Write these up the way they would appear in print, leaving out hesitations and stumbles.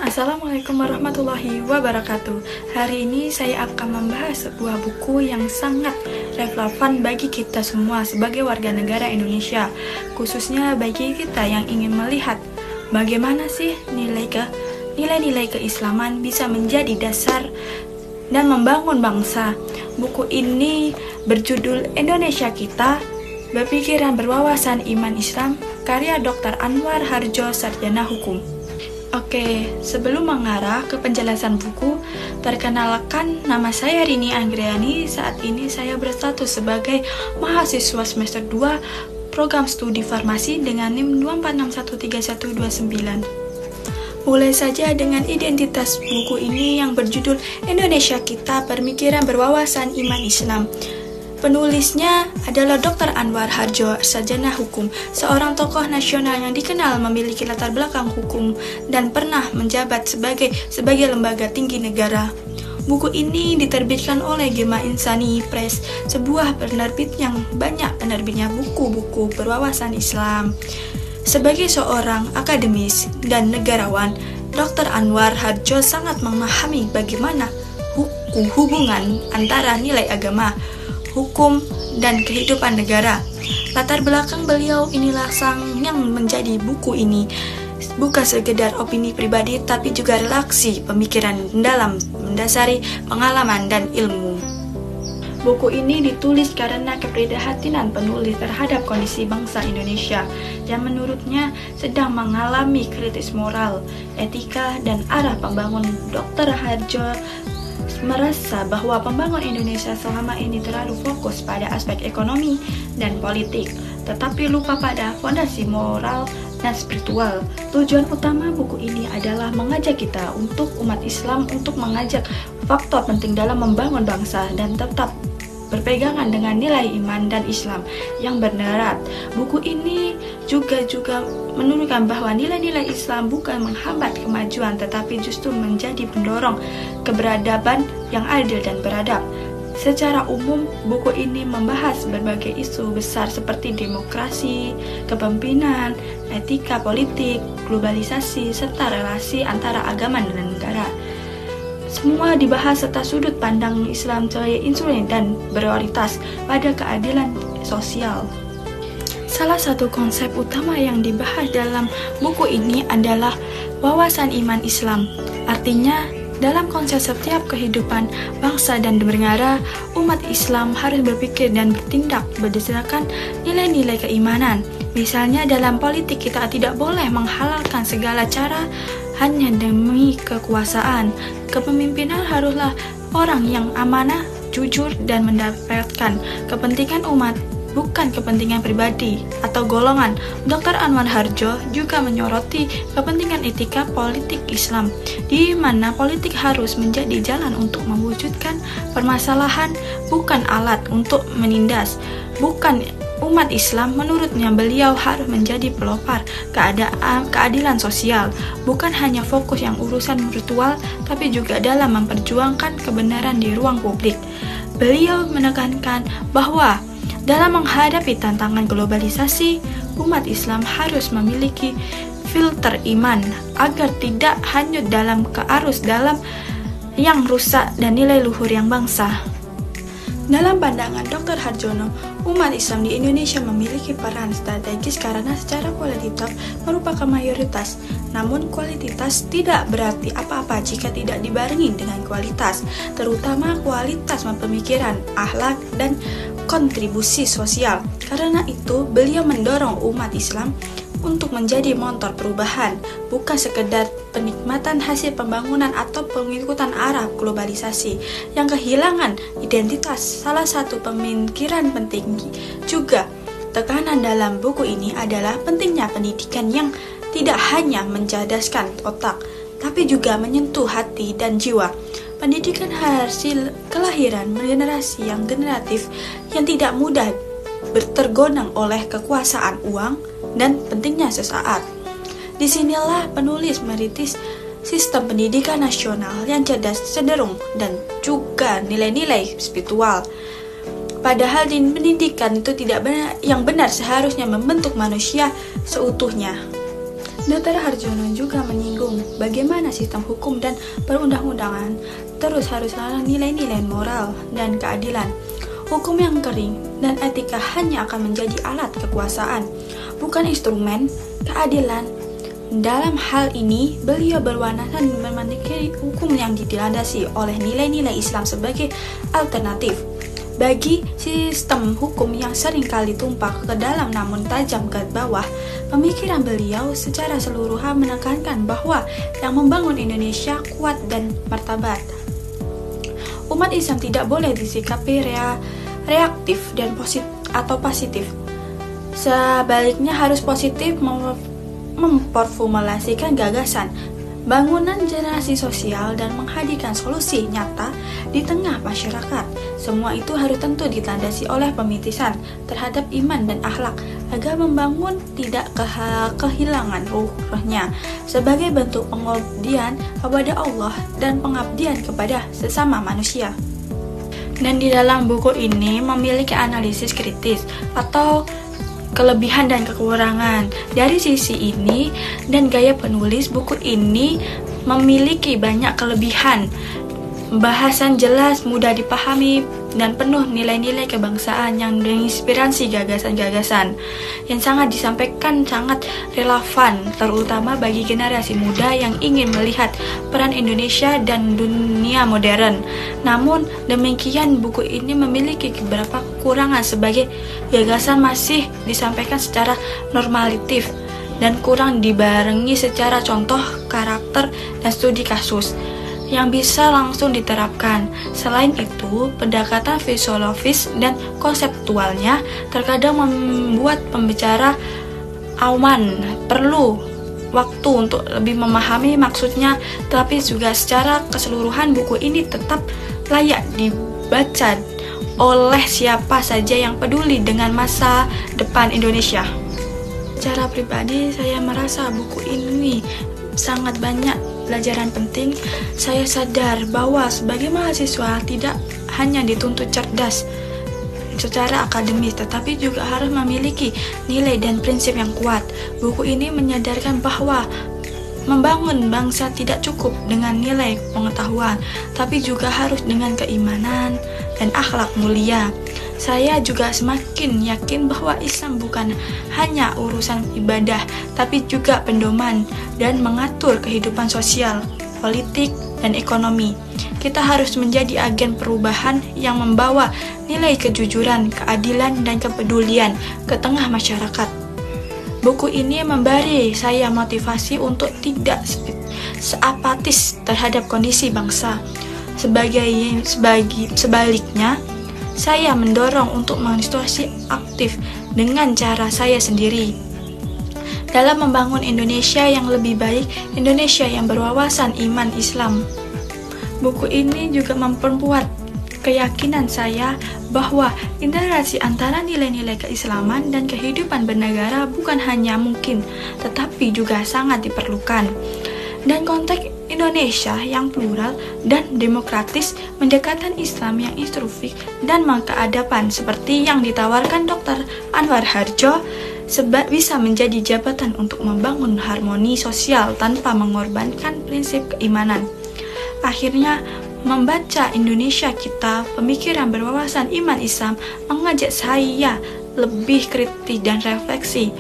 Assalamualaikum warahmatullahi wabarakatuh. Hari ini saya akan membahas sebuah buku yang sangat relevan bagi kita semua sebagai warga negara Indonesia, khususnya bagi kita yang ingin melihat bagaimana sih nilai-nilai keislaman bisa menjadi dasar dan membangun bangsa. Buku ini berjudul Indonesia Kita, Berpikiran Berwawasan Iman Islam, karya Dr. Anwar Harjo, Sarjana Hukum. Oke, sebelum mengarah ke penjelasan buku, perkenalkan nama saya Rini Anggriani. Saat ini saya berstatus sebagai mahasiswa semester 2 program studi farmasi dengan NIM 246131229. Mulai saja dengan identitas buku ini yang berjudul Indonesia Kita, Pemikiran Berwawasan Iman Islam. Penulisnya adalah Dr. Anwar Harjo, sarjana hukum, seorang tokoh nasional yang dikenal memiliki latar belakang hukum dan pernah menjabat sebagai lembaga tinggi negara. Buku ini diterbitkan oleh Gema Insani Press, sebuah penerbit yang banyak penerbitnya buku-buku berwawasan Islam. Sebagai seorang akademis dan negarawan, Dr. Anwar Harjo sangat memahami bagaimana hubungan antara nilai agama, hukum, dan kehidupan negara. Latar belakang beliau inilah yang menjadi buku ini bukan sekedar opini pribadi, tapi juga relasi pemikiran dalam mendasari pengalaman dan ilmu. Buku ini ditulis karena keprihatinan penulis terhadap kondisi bangsa Indonesia yang menurutnya sedang mengalami kritis moral, etika, dan arah pembangunan. Dr. Harjo merasa bahwa pembangunan Indonesia selama ini terlalu fokus pada aspek ekonomi dan politik, tetapi lupa pada fondasi moral dan spiritual. Tujuan utama buku ini adalah mengajak kita umat Islam untuk mengajak faktor penting dalam membangun bangsa dan tetap berpegangan dengan nilai iman dan Islam yang benar. Buku ini juga menunjukkan bahwa nilai-nilai Islam bukan menghambat kemajuan, tetapi justru menjadi pendorong keberadaban yang adil dan beradab. Secara umum, buku ini membahas berbagai isu besar seperti demokrasi, kepemimpinan, etika politik, globalisasi, serta relasi antara agama dan negara. Semua dibahas serta sudut pandang Islam sebagai instrumen dan prioritas pada keadilan sosial. Salah satu konsep utama yang dibahas dalam buku ini adalah wawasan iman Islam. Artinya, dalam konsep setiap kehidupan bangsa dan bernegara, umat Islam harus berpikir dan bertindak berdasarkan nilai-nilai keimanan. Misalnya dalam politik, kita tidak boleh menghalalkan segala cara hanya demi kekuasaan. Kepemimpinan haruslah orang yang amanah, jujur, dan mendapatkan kepentingan umat, bukan kepentingan pribadi atau golongan. Dr. Anwar Harjo juga menyoroti kepentingan etika politik Islam, di mana politik harus menjadi jalan untuk mewujudkan permasalahan, bukan alat untuk menindas. Bukan umat Islam, menurutnya beliau harus menjadi pelopor keadilan sosial, bukan hanya fokus yang urusan ritual, tapi juga dalam memperjuangkan kebenaran di ruang publik. Beliau menekankan bahwa dalam menghadapi tantangan globalisasi, umat Islam harus memiliki filter iman agar tidak hanyut dalam arus dalam yang rusak dan nilai luhur yang bangsa. Dalam pandangan Dr. Harjono, umat Islam di Indonesia memiliki peran strategis karena secara kualitatif merupakan mayoritas. Namun kualitas tidak berarti apa-apa jika tidak dibarengi dengan kualitas, terutama kualitas pemikiran, akhlak, dan kontribusi sosial. Karena itu, beliau mendorong umat Islam untuk menjadi motor perubahan, bukan sekedar penikmatan hasil pembangunan atau pengikutan arah globalisasi yang kehilangan identitas. Salah satu pemikiran penting juga tekanan dalam buku ini adalah pentingnya pendidikan yang tidak hanya mencerdaskan otak, tapi juga menyentuh hati dan jiwa. Pendidikan hasil kelahiran generasi yang generatif yang tidak mudah tergonang oleh kekuasaan uang dan pentingnya sesaat. Disinilah penulis meritis sistem pendidikan nasional yang cerdas, cenderung, dan juga nilai-nilai spiritual. Padahal di pendidikan itu tidak benar, yang benar seharusnya membentuk manusia seutuhnya. Dr. Harjono juga menyinggung bagaimana sistem hukum dan perundang-undangan terus harus lalai nilai-nilai moral dan keadilan. Hukum yang kering dan etika hanya akan menjadi alat kekuasaan, bukan instrumen keadilan. Dalam hal ini, beliau berwanasan memiliki hukum yang dilandasi oleh nilai-nilai Islam sebagai alternatif bagi sistem hukum yang seringkali tumpah ke dalam namun tajam ke bawah. Pemikiran beliau secara seluruhan menekankan bahwa yang membangun Indonesia kuat dan martabat. Umat Islam tidak boleh disikapi reaktif dan positif. Sebaliknya harus positif memformulasikan gagasan, bangunan generasi sosial dan menghadirkan solusi nyata di tengah masyarakat. Semua itu harus tentu ditandasi oleh pemitisan terhadap iman dan akhlak agar membangun tidak kehilangan ruhnya sebagai bentuk pengabdian kepada Allah dan pengabdian kepada sesama manusia. Dan di dalam buku ini memiliki analisis kritis atau kelebihan dan kekurangan. Dari sisi ini dan gaya penulis, buku ini memiliki banyak kelebihan. Bahasan jelas, mudah dipahami, dan penuh nilai-nilai kebangsaan yang menginspirasi gagasan-gagasan yang sangat disampaikan sangat relevan, terutama bagi generasi muda yang ingin melihat peran Indonesia dan dunia modern. Namun demikian, buku ini memiliki beberapa kekurangan sebagai gagasan masih disampaikan secara normatif dan kurang dibarengi secara contoh karakter dan studi kasus yang bisa langsung diterapkan. Selain itu, pendekatan filosofis dan konseptualnya terkadang membuat pembicara awan perlu waktu untuk lebih memahami maksudnya, tetapi juga secara keseluruhan buku ini tetap layak dibaca oleh siapa saja yang peduli dengan masa depan Indonesia. Secara pribadi, saya merasa buku ini sangat banyak pelajaran penting. Saya sadar bahwa sebagai mahasiswa tidak hanya dituntut cerdas secara akademis, tetapi juga harus memiliki nilai dan prinsip yang kuat. Buku ini menyadarkan bahwa membangun bangsa tidak cukup dengan nilai pengetahuan, tapi juga harus dengan keimanan dan akhlak mulia. Saya juga semakin yakin bahwa Islam bukan hanya urusan ibadah, tapi juga pedoman dan mengatur kehidupan sosial, politik, dan ekonomi. Kita harus menjadi agen perubahan yang membawa nilai kejujuran, keadilan, dan kepedulian ke tengah masyarakat. Buku ini memberi saya motivasi untuk tidak seapatis terhadap kondisi bangsa. Sebaliknya, saya mendorong untuk menginvestasi aktif dengan cara saya sendiri dalam membangun Indonesia yang lebih baik, Indonesia yang berwawasan iman Islam. Buku ini juga memperkuat keyakinan saya bahwa interaksi antara nilai-nilai keislaman dan kehidupan bernegara bukan hanya mungkin, tetapi juga sangat diperlukan. Dan konteks Indonesia yang plural dan demokratis, pendekatan Islam yang instruktif dan keadaban seperti yang ditawarkan Dr. Anwar Harjo bisa menjadi jabatan untuk membangun harmoni sosial tanpa mengorbankan prinsip keimanan. Akhirnya, membaca Indonesia Kita, pemikiran berwawasan iman Islam mengajak saya lebih kritis dan refleksi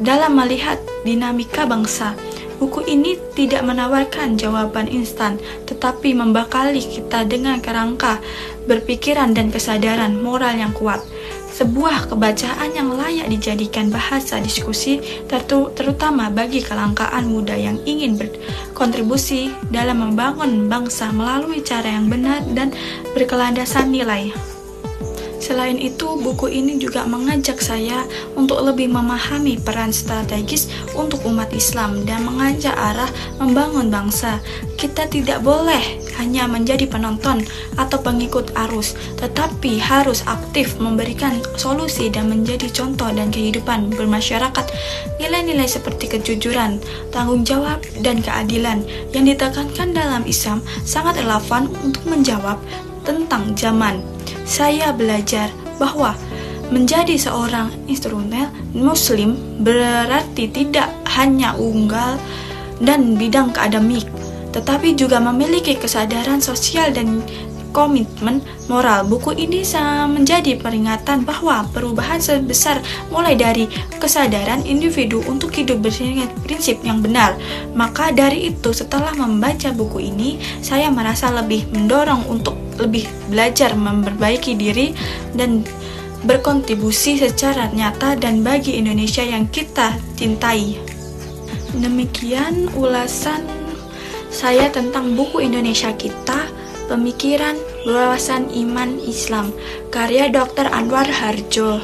dalam melihat dinamika bangsa. Buku ini tidak menawarkan jawaban instan, tetapi membekali kita dengan kerangka berpikiran dan kesadaran moral yang kuat. Sebuah kebacaan yang layak dijadikan bahasa diskusi, terutama bagi kelangkaan muda yang ingin berkontribusi dalam membangun bangsa melalui cara yang benar dan berkelandasan nilai. Selain itu, buku ini juga mengajak saya untuk lebih memahami peran strategis untuk umat Islam dan mengajak arah membangun bangsa. Kita tidak boleh hanya menjadi penonton atau pengikut arus, tetapi harus aktif memberikan solusi dan menjadi contoh dan kehidupan bermasyarakat. Nilai-nilai seperti kejujuran, tanggung jawab, dan keadilan yang ditekankan dalam Islam sangat relevan untuk menjawab tentang zaman. Saya belajar bahwa Menjadi seorang instrumental muslim berarti tidak hanya unggal dan bidang akademik, tetapi juga memiliki kesadaran sosial dan komitmen moral. Buku ini menjadi peringatan bahwa perubahan sebesar mulai dari kesadaran individu untuk hidup berdasarkan prinsip yang benar. Maka dari itu, setelah membaca buku ini, saya merasa lebih mendorong untuk lebih belajar memperbaiki diri dan berkontribusi secara nyata dan bagi Indonesia yang kita cintai. Demikian ulasan saya tentang buku Indonesia Kita, Pemikiran Berwawasan Iman Islam, karya Dr. Anwar Harjo,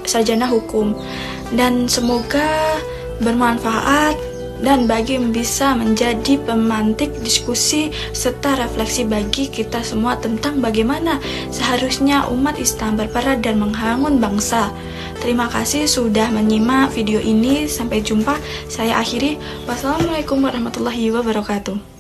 sarjana hukum. Dan semoga bermanfaat dan bisa menjadi pemantik diskusi serta refleksi bagi kita semua tentang bagaimana seharusnya umat Islam berperan dan membangun bangsa. Terima kasih sudah menyimak video ini. Sampai jumpa. Saya akhiri. Wassalamualaikum warahmatullahi wabarakatuh.